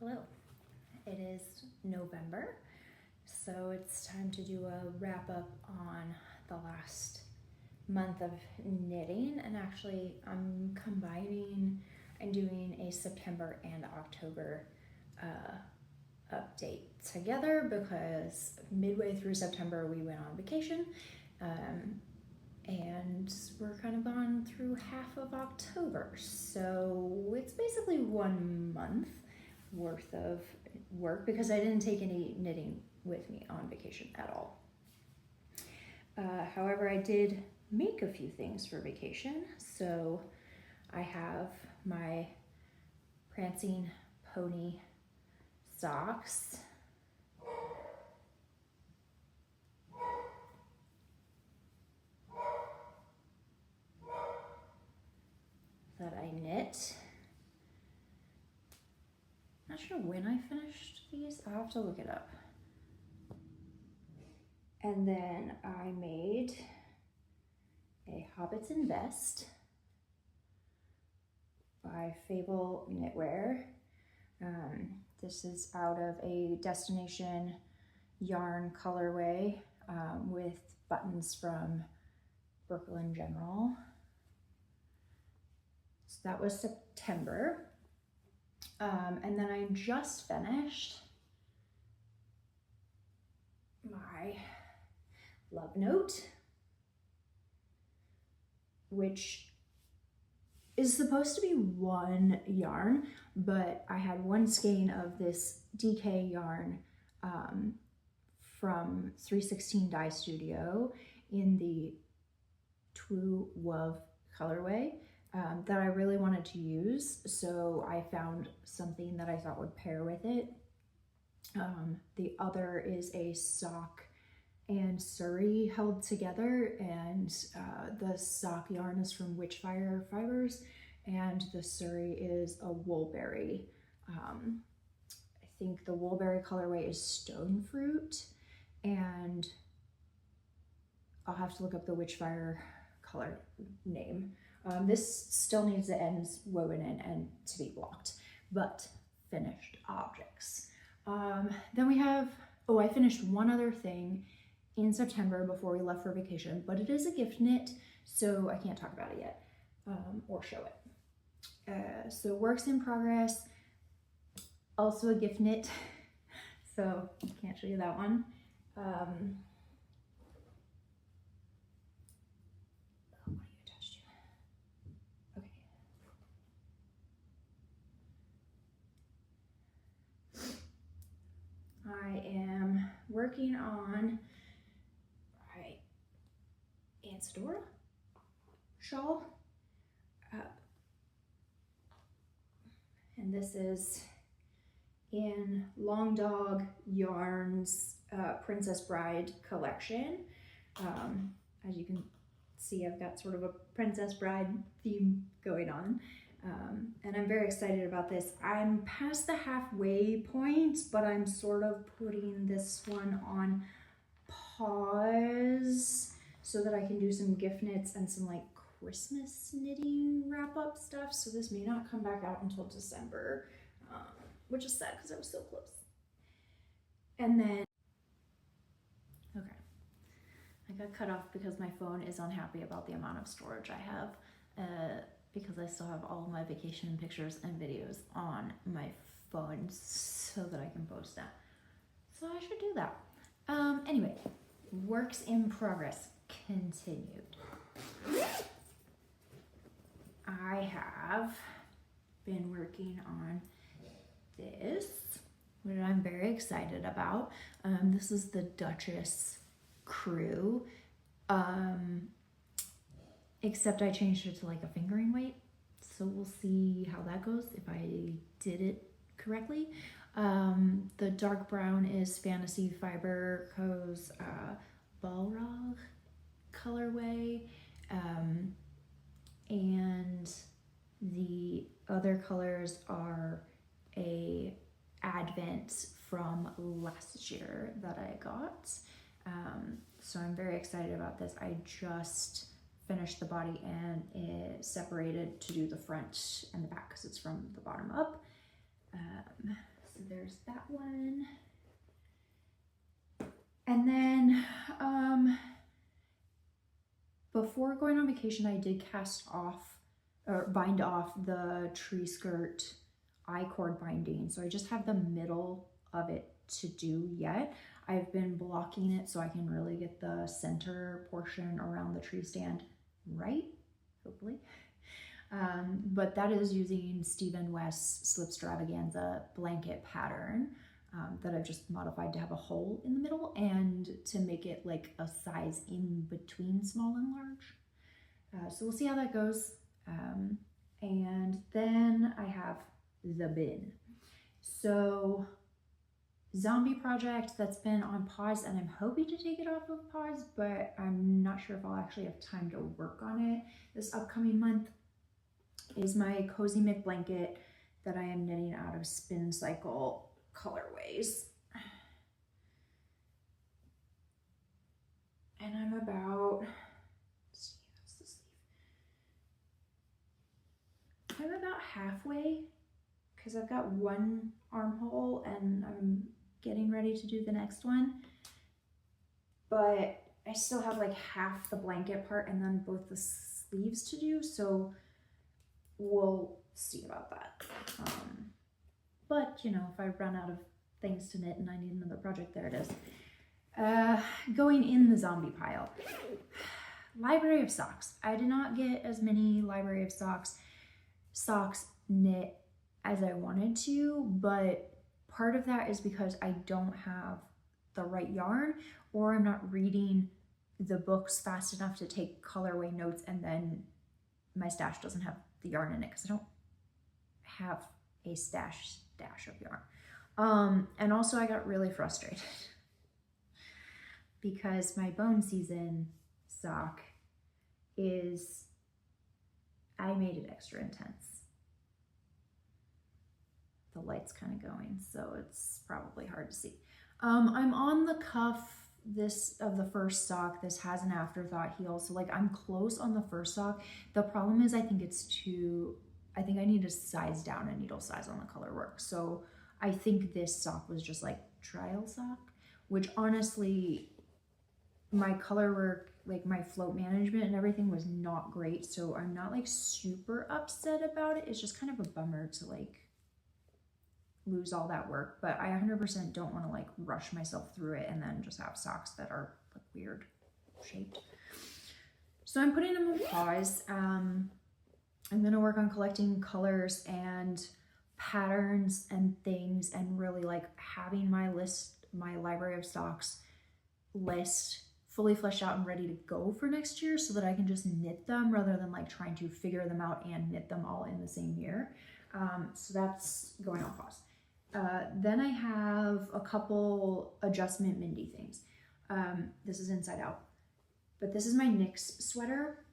Hello, it is November, so it's time to do a wrap up on the last month of knitting, and actually I'm combining and doing a September and October update together because midway through September we went on vacation, and we're kind of gone through half of October, so it's basically 1 month worth of work because I didn't take any knitting with me on vacation at all. However, I did make a few things for vacation. So I have my prancing pony socks. That I knit. Not sure when I finished these. I'll have to look it up. And then I made a Hobbiton vest by Fable Knitwear. This is out of a Destination yarn colorway with buttons from Brooklyn General. So that was September. And then I just finished my love note, which is supposed to be one yarn, but I had one skein of this DK yarn from 316 Dye Studio in the Two Wove colorway that I really wanted to use, so I found something that I thought would pair with it. The other is a sock and Surrey held together, and the sock yarn is from Witchfire Fibers, and the Surrey is a woolberry. I think the woolberry colorway is stone fruit, and I'll have to look up the Witchfire color name. This still needs the ends woven in and to be blocked, but finished objects. Then we have, I finished one other thing in September before we left for vacation, but it is a gift knit, so I can't talk about it yet, or show it. So works in progress, also a gift knit, so can't show you that one. I am working on my Ansadora shawl, and this is in Long Dog Yarns Princess Bride collection. As you can see, I've got sort of a Princess Bride theme going on. And I'm very excited about this. I'm past the halfway point, but I'm sort of putting this one on pause so that I can do some gift knits and some like Christmas knitting wrap up stuff. So this may not come back out until December, which is sad because I was so close. And then, okay, I got cut off because my phone is unhappy about the amount of storage I have. Because I still have all of my vacation pictures and videos on my phone so that I can post that. So I should do that. Anyway, works in progress continued. I have been working on this, which I'm very excited about. This is the Duchess Crew. Except I changed it to like a fingering weight. So we'll see how that goes, if I did it correctly. The dark brown is Fantasy Fiber Co.'s Balrog colorway. And the other colors are a Advent from last year that I got. So I'm very excited about this. I just finished the body and it separated to do the front and the back because it's from the bottom up. So there's that one. And then before going on vacation, I did cast off or bind off the tree skirt I-cord binding. So I just have the middle of it to do yet. I've been blocking it so I can really get the center portion around the tree stand right, hopefully. But that is using Stephen West's Slipstravaganza blanket pattern that I've just modified to have a hole in the middle and to make it like a size in between small and large. So we'll see how that goes. And then I have the bin. So zombie project that's been on pause, and I'm hoping to take it off of pause, but I'm not sure if I'll actually have time to work on it this upcoming month, is my Cozy Mick blanket that I am knitting out of Spin Cycle colorways. And I'm about, let's see, that's the sleeve. I'm about halfway because I've got one armhole and I'm getting ready to do the next one. But I still have like half the blanket part and then both the sleeves to do, so we'll see about that. But you know, if I run out of things to knit and I need another project, there it is. Going in the zombie pile. Library of socks. I did not get as many library of socks knit as I wanted to, but part of that is because I don't have the right yarn, or I'm not reading the books fast enough to take colorway notes, and then my stash doesn't have the yarn in it because I don't have a stash of yarn. And also I got really frustrated because my bone season sock is, I made it extra intense. The light's kind of going, so it's probably hard to see. I'm on the cuff of the first sock. This has an afterthought heel, so like I'm close on the first sock. The problem is I think I need to size down a needle size on the color work. So I think this sock was just like trial sock, which honestly, my color work, like my float management and everything was not great. So I'm not like super upset about it. It's just kind of a bummer to like lose all that work, but I 100% don't want to like rush myself through it and then just have socks that are like weird shaped. So I'm putting them on pause. I'm gonna work on collecting colors and patterns and things and really like having my library of stocks list fully fleshed out and ready to go for next year so that I can just knit them rather than like trying to figure them out and knit them all in the same year. So that's going on pause. Then I have a couple adjustment Mindy things. This is inside out, but this is my NYX sweater.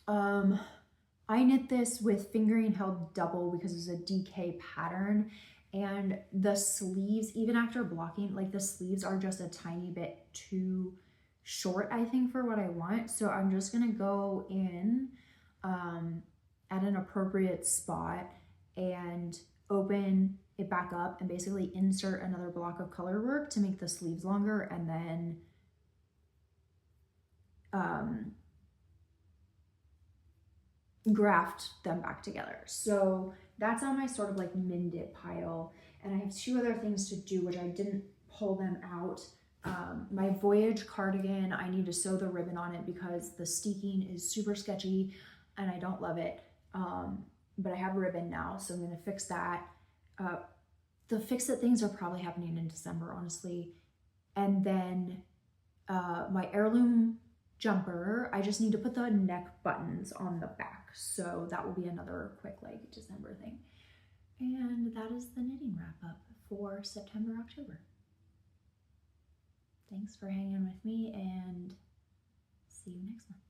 I knit this with fingering held double because it's a DK pattern, and the sleeves, even after blocking, like the sleeves are just a tiny bit too short, I think, for what I want. So I'm just gonna go in at an appropriate spot and open it back up and basically insert another block of color work to make the sleeves longer, and then graft them back together. So that's on my sort of like min-dip pile. And I have two other things to do, which I didn't pull them out. My Voyage cardigan, I need to sew the ribbon on it because the steeking is super sketchy and I don't love it. But I have a ribbon now, so I'm gonna fix that. The fix-it things are probably happening in December, honestly. And then my heirloom jumper, I just need to put the neck buttons on the back. So that will be another quick like December thing. And that is the knitting wrap up for September, October. Thanks for hanging with me and see you next month.